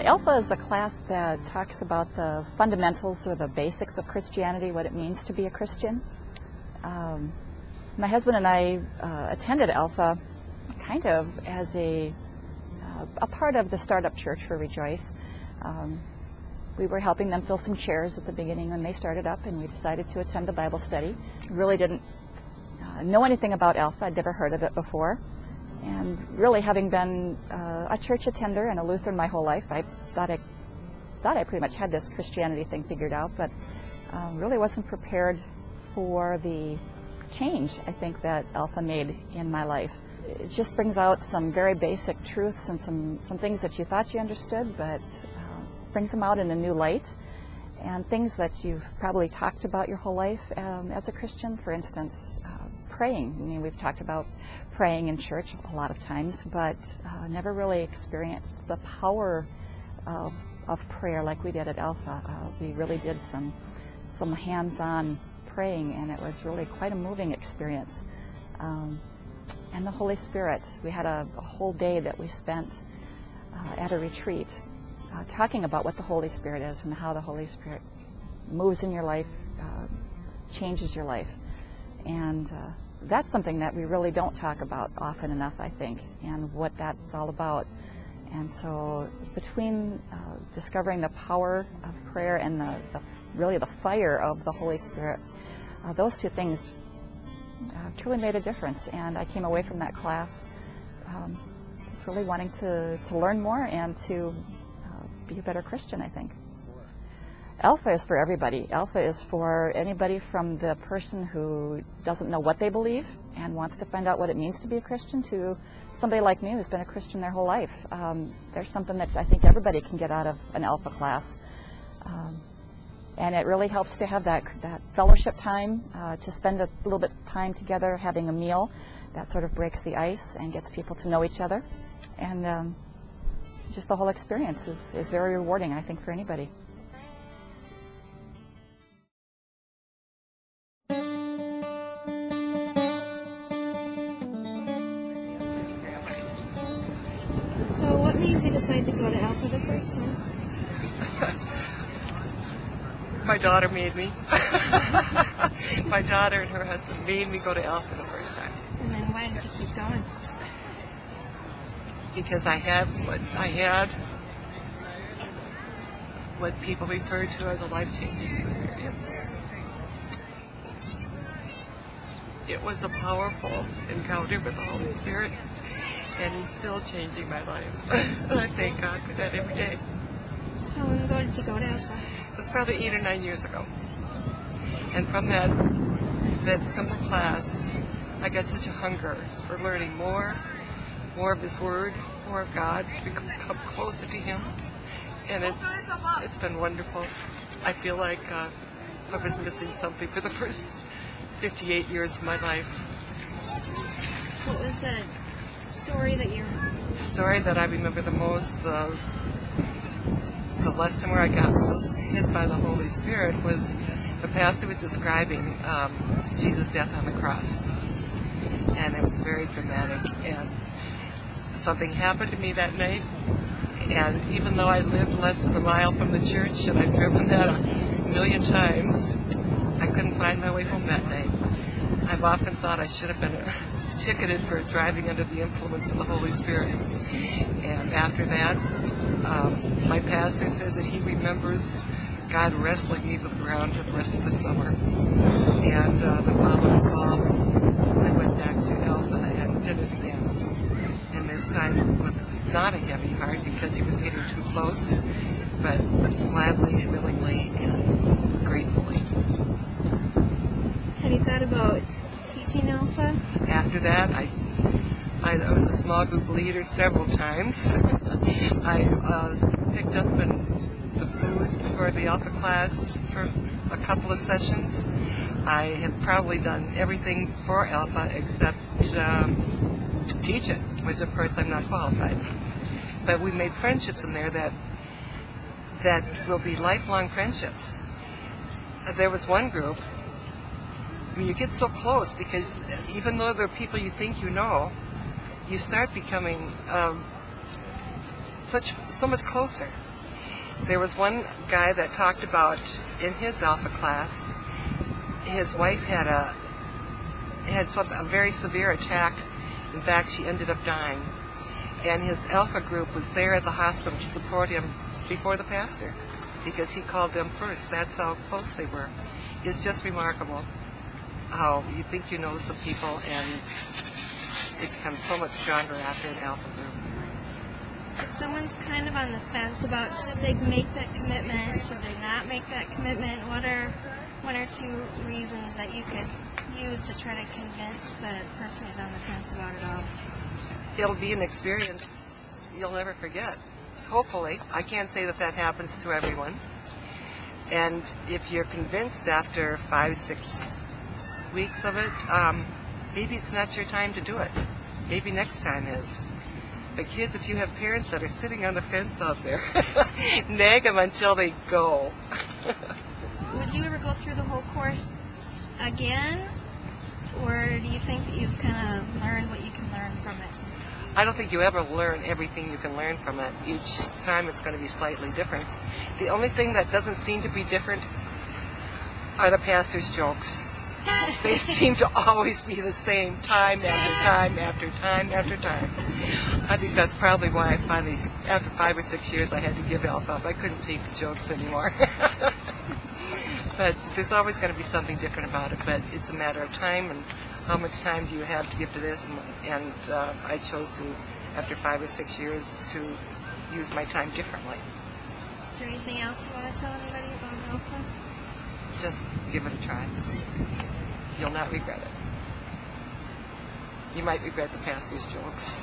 Alpha is a class that talks about the fundamentals or the basics of Christianity, what it means to be a Christian. My husband and I attended Alpha kind of as a part of the startup church for Rejoice. We were helping them fill some chairs at the beginning when they started up, and we decided to attend the Bible study. Really didn't know anything about Alpha. I'd never heard of it before. And really, having been a church attender and a Lutheran my whole life, I thought I pretty much had this Christianity thing figured out, but really wasn't prepared for the change, I think, that Alpha made in my life. It just brings out some very basic truths and some things that you thought you understood, but brings them out in a new light, and things that you've probably talked about your whole life as a Christian. For instance, praying. I mean, we've talked about praying in church a lot of times, but never really experienced the power of prayer like we did at Alpha. We really did some hands-on praying, and it was really quite a moving experience. And the Holy Spirit. We had a whole day that we spent at a retreat talking about what the Holy Spirit is and how the Holy Spirit moves in your life, changes your life. And that's something that we really don't talk about often enough, I think, and what that's all about. And so between discovering the power of prayer and really the fire of the Holy Spirit, those two things truly made a difference. And I came away from that class just really wanting to learn more and to be a better Christian, I think. Alpha is for everybody. Alpha is for anybody from the person who doesn't know what they believe and wants to find out what it means to be a Christian to somebody like me who's been a Christian their whole life. There's something that I think everybody can get out of an Alpha class. And it really helps to have that fellowship time, to spend a little bit of time together having a meal. That sort of breaks the ice and gets people to know each other. And just the whole experience is very rewarding, I think, for anybody. So what made you decide to go to Alpha the first time? My daughter made me. My daughter and her husband made me go to Alpha the first time. And then why did you keep going? Because I had what people refer to as a life-changing experience. It was a powerful encounter with the Holy Spirit, and He's still changing my life. And I thank God for that every day. How long ago did you go to Alpha? It was probably 8 or 9 years ago. And from that simple class, I got such a hunger for learning more of His Word, more of God, to come closer to Him. And it's been wonderful. I feel like I was missing something for the first 58 years of my life. What was the story that I remember the most, the lesson where I got most hit by the Holy Spirit was the pastor was describing Jesus' death on the cross. And it was very dramatic. And something happened to me that night. And even though I lived less than a mile from the church, and I've driven that a million times, I couldn't find my way home that night. I've often thought I should have been ticketed for driving under the influence of the Holy Spirit. And after that, my pastor says that he remembers God wrestling me to the ground for the rest of the summer. And the following fall, I went back to Alpha and did it again. And this time with not a heavy heart because he was getting too close, but gladly and willingly and gratefully. Have you thought about teaching Alpha? After that, I was a small group leader several times. I picked up the food for the Alpha class for a couple of sessions. I have probably done everything for Alpha except teach it, which of course I'm not qualified. But we made friendships in there that will be lifelong friendships. There was one group, I mean, you get so close because even though they're people you think you know, you start becoming so much closer. There was one guy that talked about in his Alpha class, his wife had a very severe attack. In fact, she ended up dying. And his Alpha group was there at the hospital to support him before the pastor, because he called them first. That's how close they were. It's just remarkable how you think you know some people and it becomes so much stronger after an Alpha group. If someone's kind of on the fence about should they make that commitment, should they not make that commitment, what are one or two reasons that you could use to try to convince the person who's on the fence about it all? It'll be an experience you'll never forget. Hopefully. I can't say that happens to everyone. And if you're convinced after 5-6 weeks of it, maybe it's not your time to do it. Maybe next time is. But kids, if you have parents that are sitting on the fence out there, nag them until they go. Would you ever go through the whole course again? Or do you think that you've kind of learned what you can learn from it? I don't think you ever learn everything you can learn from it. Each time it's going to be slightly different. The only thing that doesn't seem to be different are the pastor's jokes. They seem to always be the same, time after time after time after time. I think that's probably why I finally, after 5 or 6 years, I had to give Alpha up. I couldn't take the jokes anymore. But there's always going to be something different about it, but it's a matter of time and how much time do you have to give to this, and I chose to, after 5 or 6 years, to use my time differently. Is there anything else you want to tell anybody about Alpha? Just give it a try. You'll not regret it. You might regret the pastor's jokes.